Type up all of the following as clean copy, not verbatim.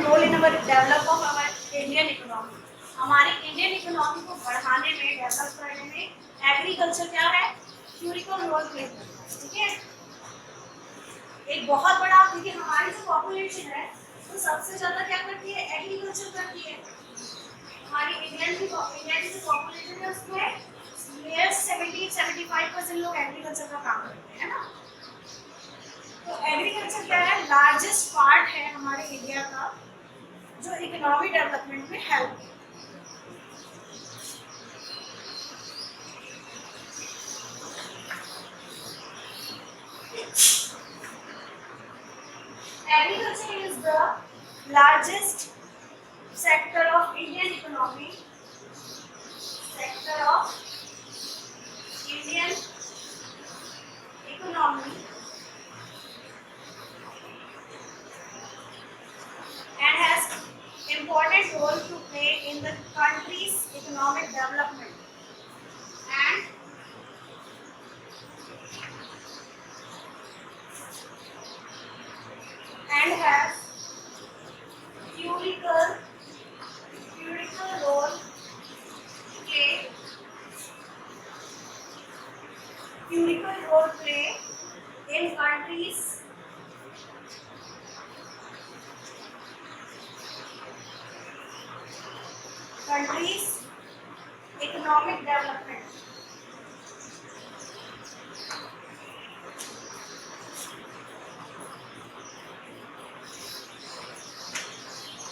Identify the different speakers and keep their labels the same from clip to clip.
Speaker 1: Important role in our develop of our Indian economy. हमारी Indian economy को बढ़ाने में, डेवलप करने में एग्रीकल्चर क्या है, क्रिटिकल रोल प्ले करता है। ठीक है, एक बहुत बड़ा, क्योंकि हमारी जो पॉपुलेशन है वो सबसे ज्यादा क्या करती है, एग्रीकल्चर करती है। हमारी इंडियन की जो पॉपुलेशन है उसमें 70-75% लोग एग्रीकल्चर का काम करते हैं ना। तो एग्रीकल्चर क्या है, लार्जेस्ट पार्ट है हमारे इंडिया का जो इकोनॉमी डेवलपमेंट में हेल्प करता है। Agriculture is the largest sector of Indian economy. Sector of Indian economy and has important role to play in the country's economic development and has critical role play in countries economic development.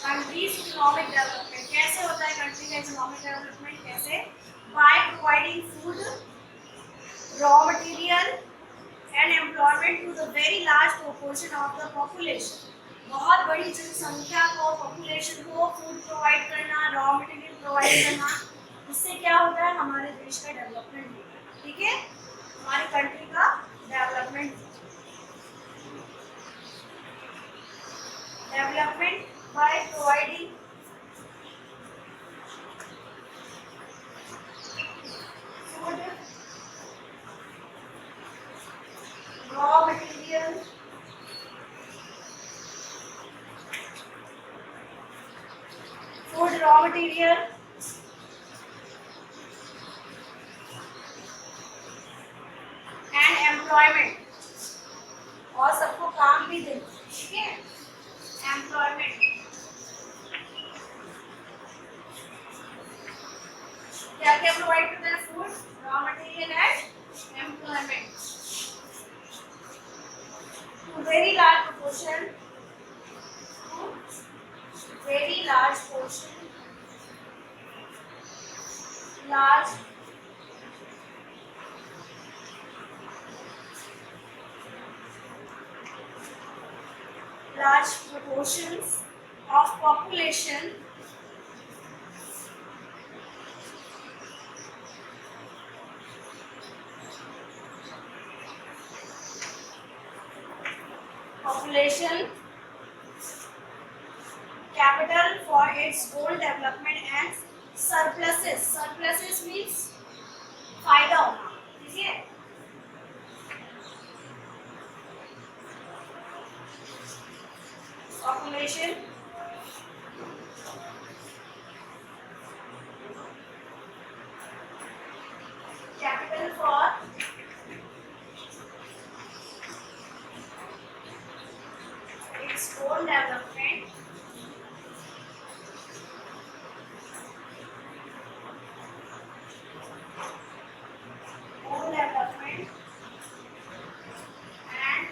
Speaker 1: Countries economic development कैसे होता है, country का economic development कैसे, by providing food, raw material and employment to the very large proportion of the population. बहुत बड़ी जनसंख्या को, population को फूड प्रोवाइड करना, रॉ मटेरियल प्रोवाइड करना, इससे क्या होता है, हमारे देश का डेवलपमेंट होता है। ठीक है, हमारी कंट्री का development by providing food, raw material, and employment, और सबको काम भी देना। ठीक है, एम्प्लॉयमेंट क्या क्या प्रोवाइड करता है, food, raw material and employment to very large proportion, large proportions of population capital for its own development and surpluses means फायदा होना। ठीक है, population capital for its own development and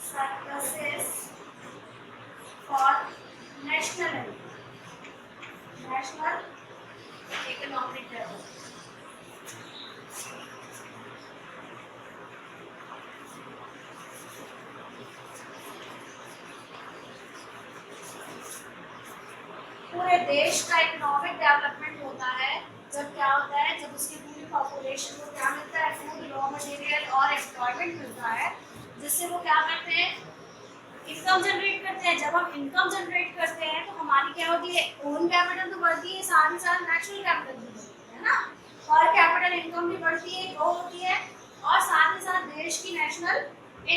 Speaker 1: surpluses for national economic development। पूरे देश का economic development होता है जब क्या होता है, जब उसकी पूरी पॉपुलेशन को क्या मिलता है, फूड, रॉ मटेरियल और एम्प्लॉयमेंट मिलता है, जिससे वो क्या करते हैं, इनकम जनरेट करते हैं। जब हम इनकम जनरेट करते हैं तो हमारी क्या होती है, ओन कैपिटल तो बढ़ती है, साथ ही साथ नेशनल कैपिटल भी बढ़ती है ना, और कैपिटल इनकम भी बढ़ती है, ग्रो होती है, और साथ ही साथ देश की नेशनल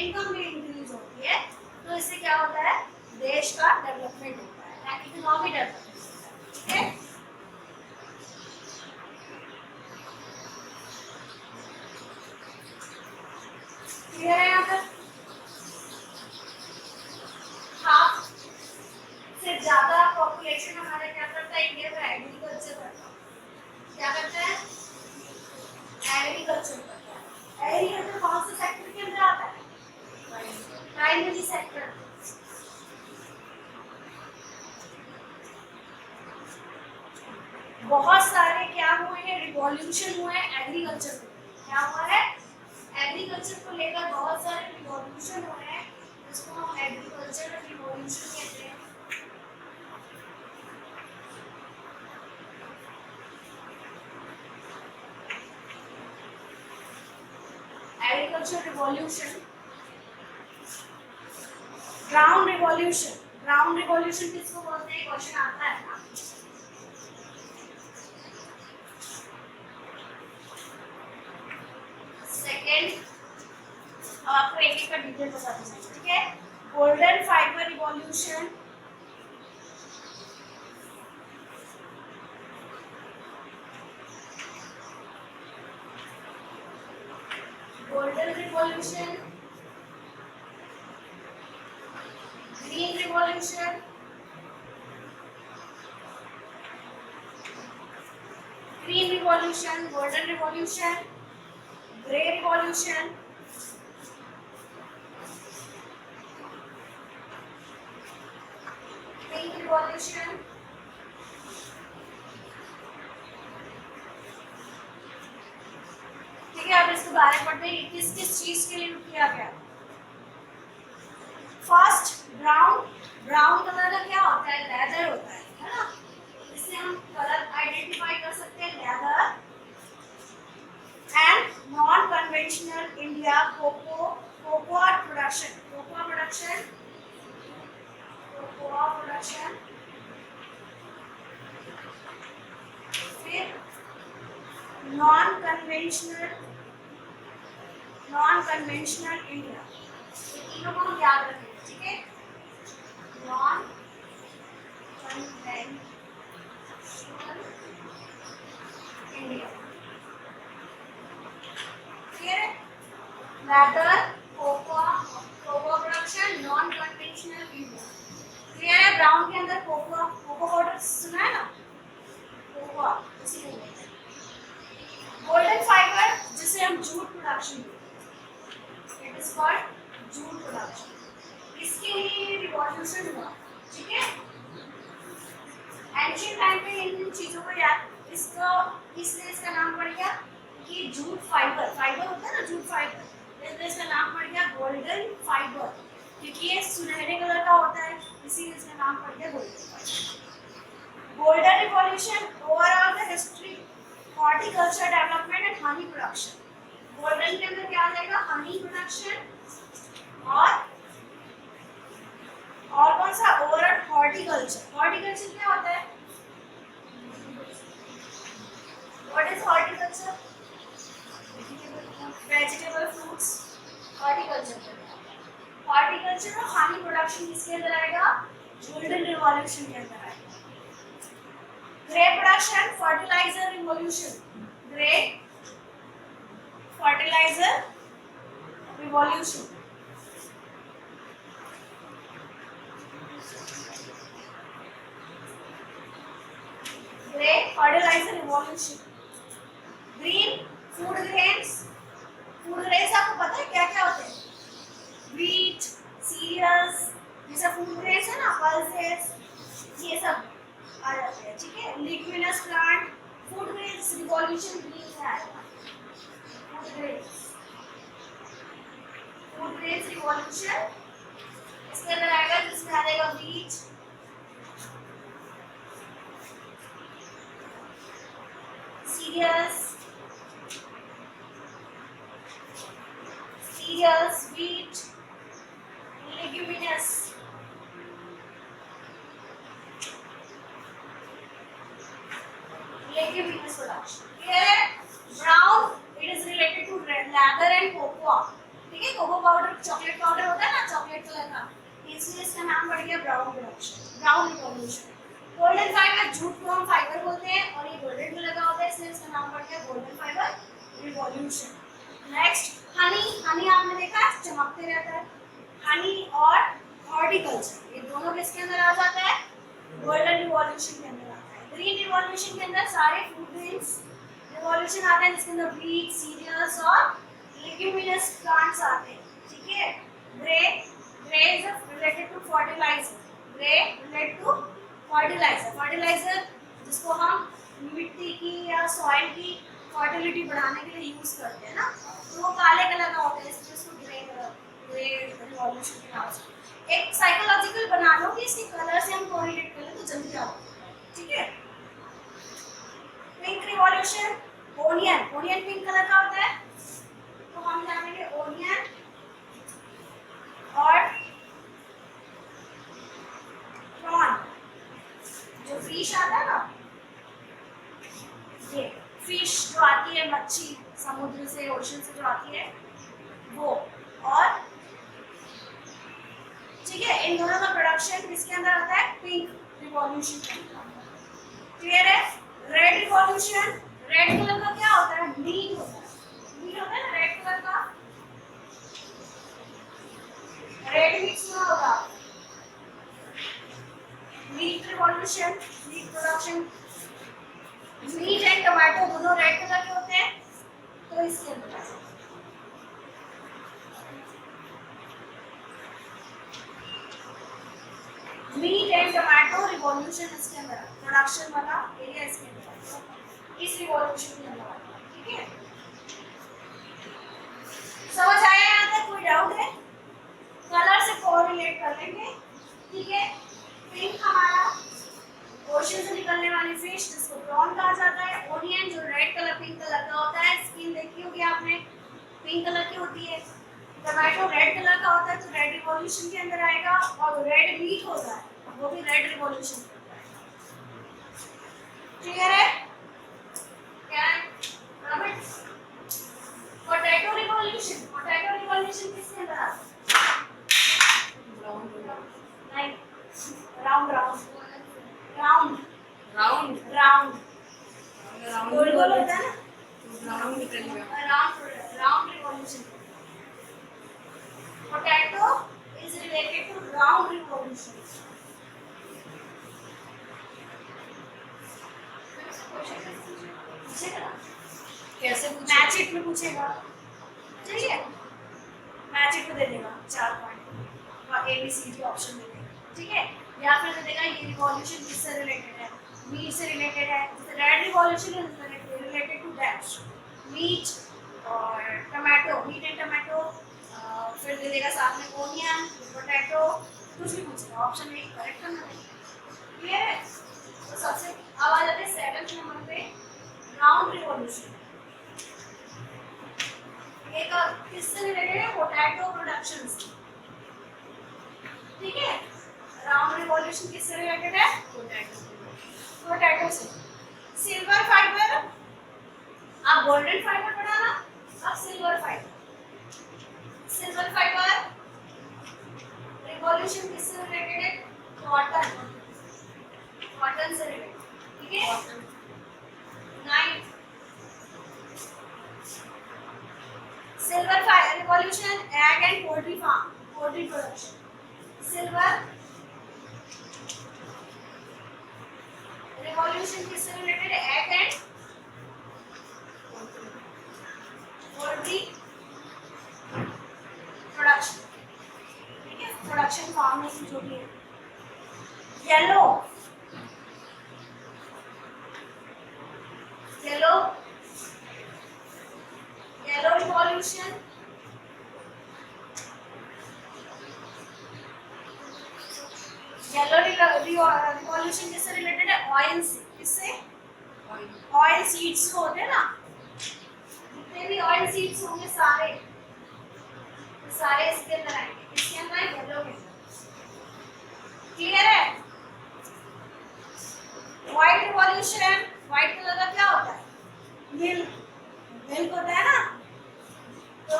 Speaker 1: इनकम भी इंक्रीज होती है। तो तो इससे क्या होता है, देश का डेवलपमेंट होता है, इकोनॉमी डेवलपमेंट होता है। ठीक है, क्लियर है यहाँ पर? हाफ से ज्यादा पॉपुलेशन हमारा क्या करता है इंडिया में, एग्रीकल्चर करता है। क्या करता है, एग्रीकल्चर करता है। एग्रीकल्चर कौन से सेक्टर के अंदर आता है, प्राइमरी सेक्टर। बहुत सारे क्या हुए हैं, रिवॉल्यूशन हुए हैं एग्रीकल्चर को, क्या हुआ है, एग्रीकल्चर को लेकर बहुत सारे रिवॉल्यूशन हुए हैं, जिसको हम एग्रीकल्चर रिवॉल्यूशन कहते हैं। Agriculture revolution, brown revolution. Brown revolution किसको बोलते हैं, क्वेश्चन आता है ना। सेकेंड, अब आपको एक एक का डिटेल बता दूंगी, ठीक है। Golden fibre revolution, golden revolution, green revolution, green revolution, golden revolution, grey revolution, pink revolution, ठीक है। अब इसके बारे में पढ़ते हैं किस किस चीज के लिए किया गया। First, brown. ब्राउन कलर का क्या होता है, लेदर होता है ना। इससे हम कलर आइडेंटिफाई कर सकते हैं, leather. And non conventional India cocoa production, cocoa production, cocoa production. फिर नॉन कन्वेंशनल इंडिया, तीनों को हम याद रखेंगे, ठीक है। नॉन कन्वेंशनल इंडिया, क्लियर है। Leather, cocoa production, non conventional India, clear है। ब्राउन के अंदर कोकोआ, कोको पाउडर सुना है ना, कोकोआ, इसी को बोलते हैं। गोल्डन फाइबर, जिसे हम jute production, it is called jute production. इसके लिए रिवॉल्यूशन हुआ, ठीक है। एंशिएंट टाइम में इन चीजों को याद, इसका इसलिए इसका नाम पड़ गया कि जूट फाइबर, फाइबर होता है ना, जूट फाइबर, इसलिए इसका नाम पड़ गया गोल्डन फाइबर, क्योंकि ये सुनहरे कलर का होता है, इसीलिए इसका नाम पड़ गया golden fibre. Golden revolution, overall the history, horticulture development and honey production. Golden के अंदर क्या आ जाएगा, हनी प्रोडक्शन और कौन सा, ओवरऑल हॉर्टिकल्चर। हॉर्टिकल्चर क्या होता है, what is horticulture, vegetable fruits, horticulture. Horticulture और हनी प्रोडक्शन किसके अंदर आएगा, गोल्डन रिवॉल्यूशन के अंदर आएगा। Grey production, fertilizer revolution, grey fertilizer revolution. Grey fertilizer revolution. Green food grains, food grains आपको पता है क्या क्या होते हैं, व्हीट, सीरियल्स, ये सब फूड ग्रेन्स है ना, पल्सेस, ये सब आ जाते हैं, ठीक है। Leguminous plant, food grains revolution green में आएगा। फूड ग्रेन्स रिवॉल्यूशन इसके अंदर आएगा, जिसमें आ जाएगा wheat, cereals, wheat, leguminous, production. Here, brown, it is related to red leather and cocoa. ठीक है, कोको पाउडर, चॉकलेट पाउडर होता है ना, चॉकलेट कलर का, इसका नाम बढ़ गया brown production, brown revolution. Golden fibre jute को हम फाइबर बोलते हैं और ये गोल्डन कलर का होता है, इसलिए इसका नाम पड़ गया golden fibre revolution. Next Honey, Honey आपने देखा है चमकते रहता है। हनी और हॉर्टिकल्चर ये दोनों किसके अंदर आ जाता है? गोल्डन रिवॉल्यूशन के अंदर आता है। ग्रीन रिवॉल्यूशन के अंदर सारे फूड ग्रेन्स रिवॉल्यूशन आता है, जिसके अंदर व्हीट, सीरियल्स और लेग्यूमिनस प्लांट्स आते हैं। ठीक है। Grey, grey is related to fertilizer, grey related to fertilizer, fertilizer जिसको हम मिट्टी की या सॉइल की फर्टिलिटी बढ़ाने के लिए यूज करते हैं ना, तो वो काले कलर का होता है, इसलिए उसको ग्रे कलर, ग्रे रिवॉल्यूशन के नाम से। एक साइकोलॉजिकल बना लो कि इसके कलर से हम कोरिलेट कर ले तो जल्दी आओ। ठीक है। Pink revolution, onion, onion pink colour का होता है, तो हम जानेंगे ओनियन और प्रॉन, जो फिश आता है ना, ये फिश जो आती है, मच्छी समुद्र से, ओशन से जो आती है वो, और ठीक है, इन दोनों का प्रोडक्शन किसके अंदर आता है? पिंक रिवॉल्यूशन के अंदर। क्लियर है? रेड रिवॉल्यूशन, रेड कलर का क्या होता है? मीट होता है, मीट होता है ना रेड कलर का, रेड मीट सुना होगा। Meat revolution, meat production, meat and tomato दोनों रेड कलर के होते हैं, तो इसके अंदर मीट एंड टमाटो रिवॉल्यूशन इसके अंदर प्रोडक्शन वाला एरिया इसके अंदर, इस रिवॉल्यूशन के अंदर। ठीक है, समझ आया? यहाँ तक कोई डाउट है? कलर से कोरिलेट कर लेंगे। ठीक है, पिंक हमारा ओशन से निकलने वाली फिश जिसको प्रॉन कहा जाता है। ओनियन जो रेड कलर पिंक कलर का होता है, स्किन देखी होगी आपने, पिंक कलर की होती है। टमाटो रेड कलर का होता है, तो रेड रिवॉल्यूशन के अंदर आएगा। और रेड मीट होता है, वो भी रेड रिवॉल्यूशन के अंदर आएगा। क्लियर है? क्या है? पोटैटो रिवॉल्यूशन, पोटैटो रिवॉल्यूशन किसके अंदर आता है? नहीं, round round round
Speaker 2: round
Speaker 1: round
Speaker 2: round
Speaker 1: गोल गोल होता है ना,
Speaker 2: राउंड निकलेगा।
Speaker 1: Round round revolution. Potato is related to round revolution.
Speaker 2: कैसे
Speaker 1: मैच इट में पूछेगा, चलिए मैच इट में दे देगा 4 पॉइंट और A B C D option दे देगा। ठीक है, या फिर दे देगा ये रिवॉल्यूशन किससे रिलेटेड है, मीट से रिलेटेड है। Red revolution is related to dash meat और टमाटो, मीट एंड टमाटो। फिर दे देगा साथ में ओनियन, पोटैटो, कुछ भी पूछेगा, ऑप्शन में करेक्ट करना है। क्लियर है? तो सबसे अब आ जाते हैं 7th नंबर पे, राउंड रिवॉल्यूशन। एक किससे रिलेटेड है? पोटैटो प्रोडक्शन से। ठीक है, राउंड रिवॉल्यूशन किससे रिलेटेड है? पोटैटो से। सिल्वर फाइबर, आप गोल्डन फाइबर पढ़ा ना, अब silver fibre. Silver fibre revolution किससे रिलेटेड है? कॉटन, कॉटन से रिलेटेड। ठीक है, 9 silver fibre revolution, egg and poultry farm, poultry production. Silver revolution किससे रिलेटेड है? Egg and poultry production. ठीक है, प्रोडक्शन फार्म में जो भी है। Yellow, yellow, yellow revolution yellow revolution किससे रिलेटेड है? ऑयल से। किससे? ऑयल सीड्स जो होते हैं ना, जितने भी ऑयल सीड्स होंगे सारे सारे इसके अंदर आएंगे। इसके अंदर येलो के अंदर। क्लियर है? व्हाइट रिवॉल्यूशन, व्हाइट कलर का क्या होता है? मिल्क, मिल्क होता है ना, तो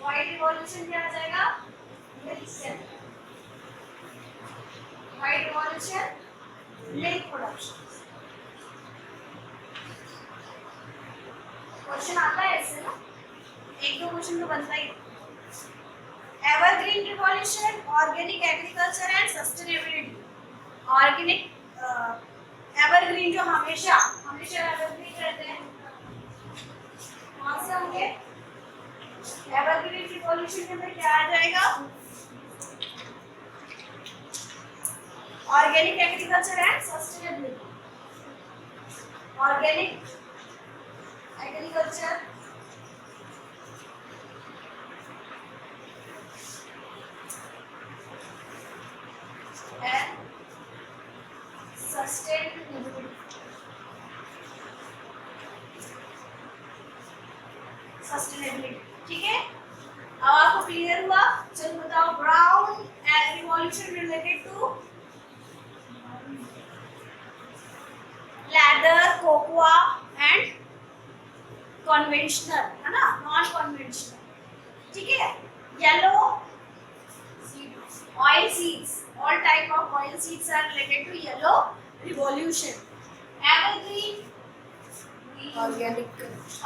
Speaker 1: व्हाइट रिवॉल्यूशन क्या आ जाएगा? मिल्क से। revolution, milk production. क्वेश्चन आता है इससे ना, एक दो क्वेश्चन तो बनता ही है. Evergreen revolution, organic agriculture and sustainability. Organic evergreen जो हमेशा हमेशा evergreen रहते हैं, कौन से होंगे? एवरग्रीन रिवॉल्यूशन के अंदर क्या आ जाएगा? Organic agriculture and sustainability. Organic agriculture and sustainability. Sustainability. ठीक है, अब आपको क्लियर हुआ? चलो बताओ, brown revolution related to leather, cocoa and conventional, है ना, नॉन कन्वेंशनल. ठीक है, yellow oil seeds, all type of oil seeds are related to yellow revolution. Evergreen,
Speaker 2: Organic.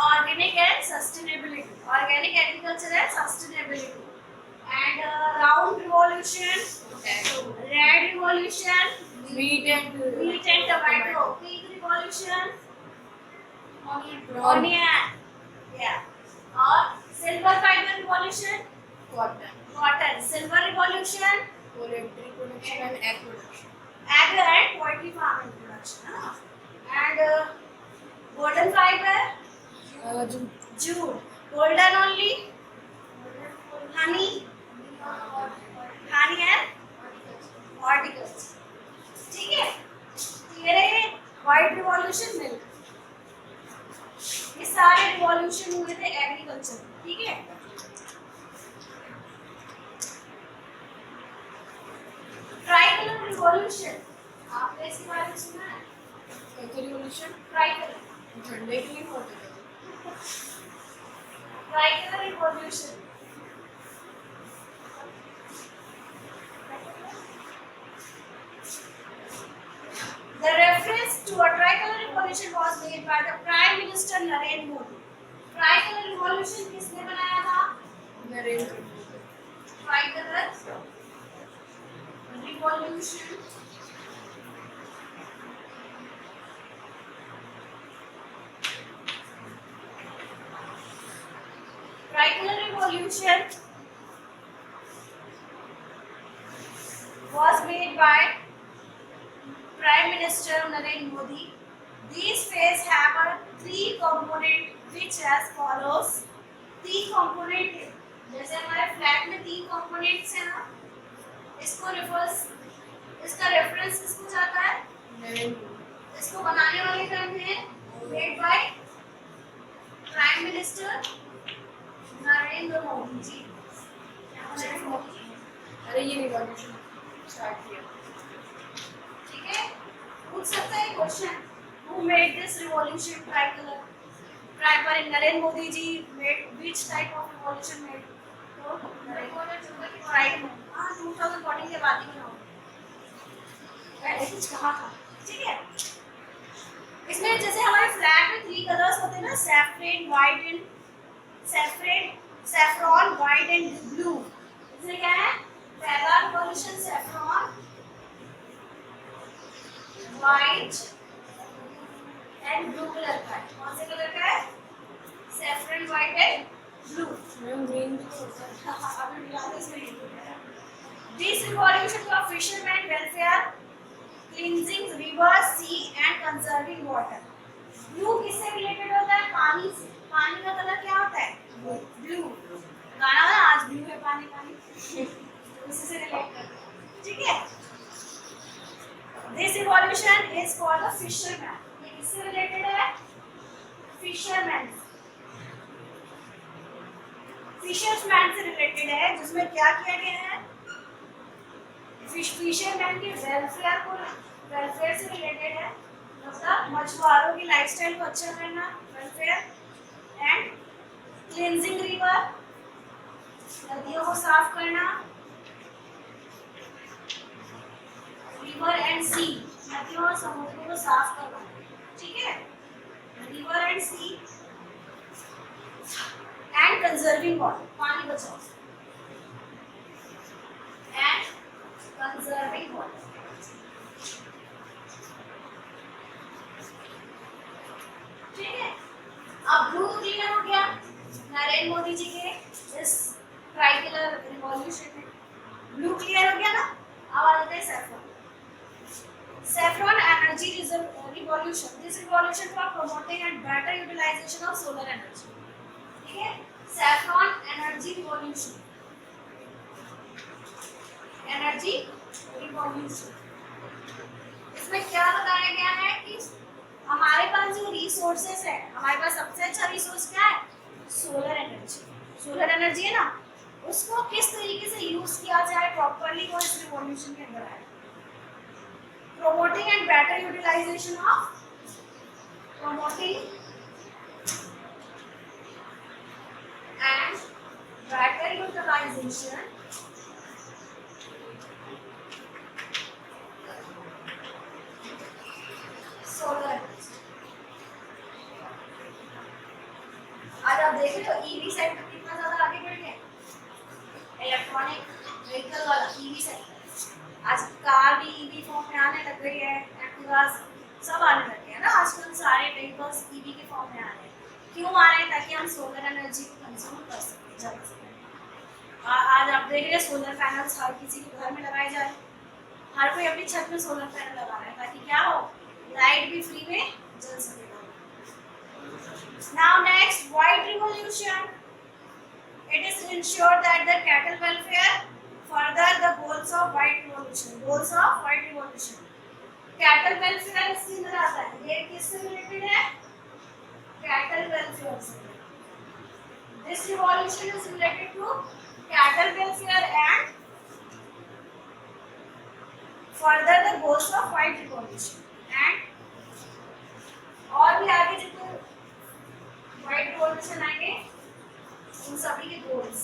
Speaker 1: organic and sustainability, organic agriculture and sustainability. And round revolution, red revolution,
Speaker 2: Wheat and
Speaker 1: tomato. Pink revolution,
Speaker 2: Onion.
Speaker 1: onion, yeah. और silver fiber revolution,
Speaker 2: Cotton.
Speaker 1: cotton. Silver revolution,
Speaker 2: Poultry production and egg production.
Speaker 1: egg and poultry farming production, हाँ. And golden fiber, jute. Golden only, honey, and horticulture. ठीक है, ये रहे white revolution, milk. ये सारे revolution हुए थे एग्रीकल्चर. ठीक है, ट्राइकलर रिवॉल्यूशन, आपने इसके बारे में सुना है?
Speaker 2: Revolution.
Speaker 1: ट्राइकलर
Speaker 2: झंडे के लिए होते थे.
Speaker 1: tricolor revolution. The reference to a tricolor revolution was made by the Prime Minister Narendra Modi. Tricolor revolution किसने बनाया था?
Speaker 2: Narendra Modi.
Speaker 1: Tricolor revolution tricolor revolution was made by Prime Minister Narendra Modi. These phases have a three component which as follows. तीन component है, जैसे हमारे flat में तीन components है ना, इसको रेफरेंस, इसका रेफरेंस किसको जाता है?
Speaker 2: नरेंद्र मोदी.
Speaker 1: इसको बनाने वाले कौन है? Made by prime minister Narendra Modi ji.
Speaker 2: अरे ये रिवॉल्यूशन स्टार्ट किया.
Speaker 1: ठीक है, पूछ सकता है question, who made this revolution tricolour? Prime Narendra Modi ji made which type of revolution made? तो प्राइम, हां 2014 के बाद ही बनाओ, पहले कुछ कहा था. ठीक है, इसमें जैसे हमारे फ्लैग में थ्री कलर्स होते हैं ना, saffron, white and saffron, white and blue. इसमें क्या है? पहला revolution saffron, white and blue colour का है. कौन से कलर का है? Saffron, white and blue.
Speaker 2: Ma'am green भी तो होता है.
Speaker 1: अभी मिला दो इसमें. दिस रिवॉल्यूशन का fisherman welfare, cleansing river, sea and conserving water. Blue किससे रिलेटेड होता है? पानी से. पानी का कलर क्या होता है? ब्लू. गाना ना, आज ब्लू है पानी पानी, उसी से रिलेट करते हैं. ठीक है, this revolution is for the fisherman. ये किससे रिलेटेड है? फिशरमैन. फिशरमैन से रिलेटेड है, जिसमें क्या किया गया है? फिशरमैन के वेलफेयर से रिलेटेड है, मतलब मछुआरों की लाइफस्टाइल को अच्छा करना, वेलफेयर एंड क्लींजिंग रिवर, नदियों को साफ करना, रिवर एंड सी, नदियों और समुद्रों को साफ करवाना, ठीक है, river and sea and conserving water, पानी बचाओ एंड कंजर्विंग वाटर, ठीक है। अब ब्लू क्लियर हो गया नरेंद्र मोदी जी के इस ट्राइकलर रिवॉल्यूशन में, ब्लू क्लियर हो गया ना। अब आ जाते हैं saffron, saffron energy revolution, this revolution for promoting and better utilization of solar energy, ठीक है, saffron energy revolution, energy revolution, इसमें क्या बताया गया है कि हमारे पास जो रिसोर्सेस है, हमारे पास सबसे अच्छा रिसोर्स क्या है, सोलर एनर्जी, सोलर एनर्जी है ना, उसको किस तरीके से यूज किया जाए प्रॉपर्ली, वो इस रिवॉल्यूशन के अंदर आया। Promoting and better utilization of, promoting and better utilization solar energy। आज आप देख रहे हो ईवी सेक्टर कितना ज्यादा आगे बढ़ गया, इलेक्ट्रॉनिक व्हीकल वाला ईवी सेक्टर, आज कार भी ईवी फॉर्म में आने लग गई है, एक्टिवा सब आने लग गए हैं ना, आजकल सारे व्हीकल्स ईवी के फॉर्म में आ रहे हैं। क्यों आ रहे हैं? ताकि हम सोलर एनर्जी को कंज्यूम कर सकें जल्द से जल्द। आज आप देख रहे हैं सोलर पैनल्स हर किसी के घर में लगाए जा रहे हैं, हर कोई अपनी छत में सोलर पैनल लगा रहा है ताकि क्या हो, लाइट भी फ्री में जल सकेगा। Now next, white revolution, it is to ensure that the cattle welfare further the goals of white revolution, goals of white revolution, cattle welfare इसके अंदर आता है, ये किससे रिलेटेड है, cattle welfare से। this revolution is related to cattle welfare and further the goals of white revolution, and और भी आगे जितने white revolution आएंगे उन सभी के गोल्स।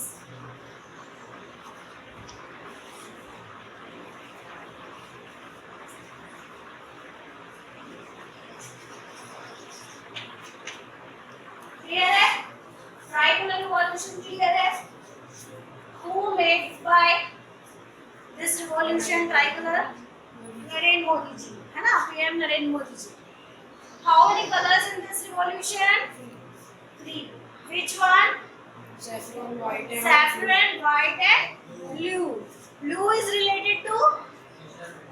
Speaker 1: क्लियर है? ट्राइकलर रिवॉल्यूशन क्लियर है? Who made by this revolution tricolour? Narendra Modi ji, है ना, PM Narendra Modi ji. How many colors in this revolution? 3. Which one?
Speaker 2: Saffron, white and
Speaker 1: Saffron, white and blue. Blue is related to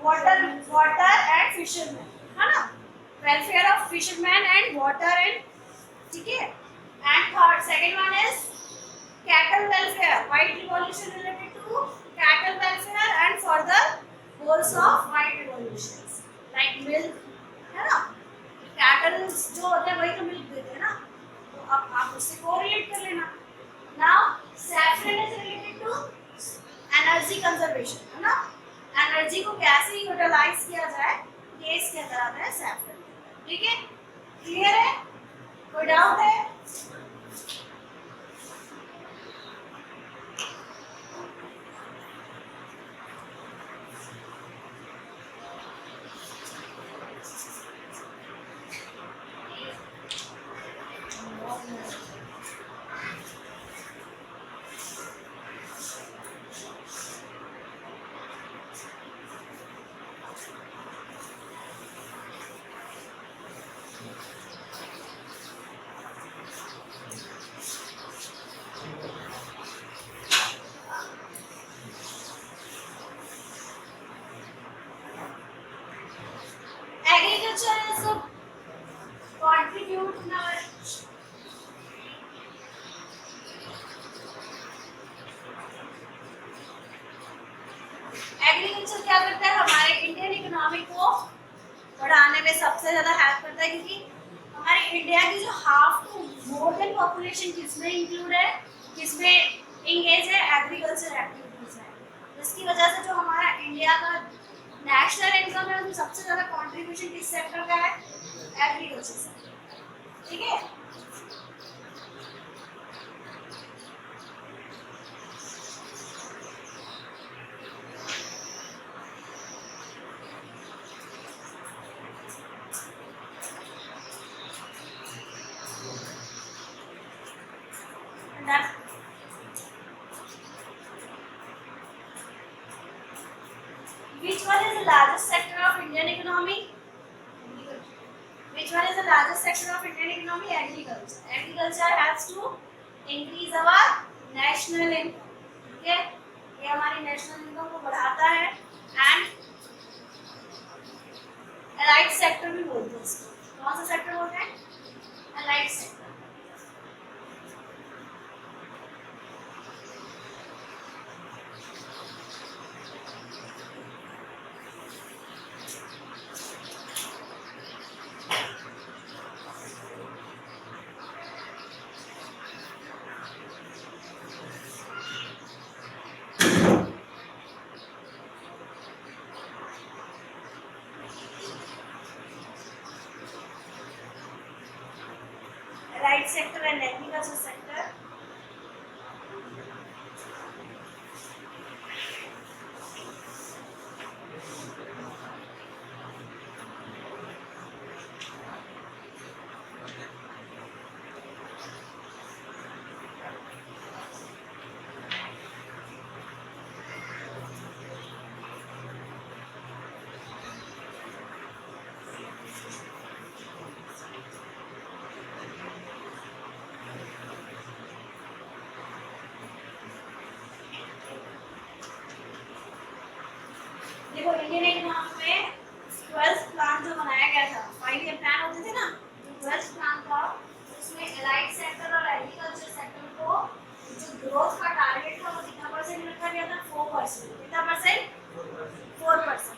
Speaker 1: water and fishermen, है ना, welfare of fishermen and water and, ठीक है, and third second one is cattle welfare, white revolution related to cattle welfare and further goals of white revolutions like milk, है ना, cattle जो होते हैं वही तो मिल्क देते हैं ना, तो अब आप उससे कोरिलेट कर लेना। Now saffron is related to energy conservation, है ना, एनर्जी को कैसे यूटिलाइज किया जाए ये इसके अंदर आता है सैफ्रन, ठीक है, क्लियर है? कोई डाउट है? Agriculture is a contribute in our agriculture क्या करता है, हमारे इंडियन इकोनॉमी को बढ़ाने में सबसे ज्यादा हेल्प करता है, क्योंकि हमारे इंडिया की जो half to more than population किसमें इंक्लूड है, किसमें इंगेज है, एग्रीकल्चर एक्टिविटीज है, जिसकी वजह से जो हमारा इंडिया का नेशनल इनकम है उसमें सबसे ज्यादा कंट्रीब्यूशन किस सेक्टर का है, एग्रीकल्चर से, ठीक है। Done. Which one is the largest sector of Indian economy? Which one is the largest sector of Indian economy? Agriculture. Agriculture has to increase our national income. ठीक है, ये हमारी नेशनल इनकम को बढ़ाता है एंड एलाइड सेक्टर भी बोलते हैं इसको. कौन सा सेक्टर बोलते हैं? Allied sector. Allied sector and agriculture sector. देखो इंडियन इकोनॉमी में 12th प्लान जो बनाया गया था, 5 ईयर प्लान होते थे ना, जो 12th प्लान था उसमें एलाइड सेक्टर और एग्रीकल्चर सेक्टर को जो ग्रोथ का टारगेट था वो कितना परसेंट रखा गया था? 4%. कितना परसेंट? 4%.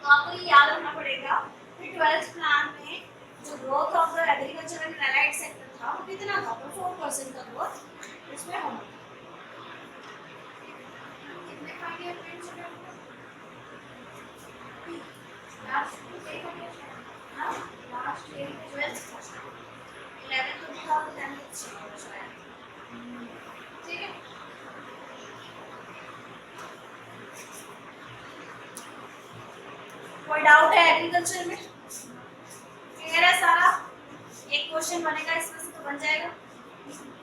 Speaker 1: तो आपको ये याद रखना पड़ेगा कि 12th प्लान में जो growth of the agriculture and allied sector था वो कितना था? तो 4% का ग्रोथ उसमें होना. कितने 5 ईयर प्लान चल रहे हैं? Last year 12th 11th to 2010 ठीक है. कोई डाउट है एग्रीकल्चर में? क्लियर है सारा? एक क्वेश्चन बनेगा इसमें से तो बन जाएगा.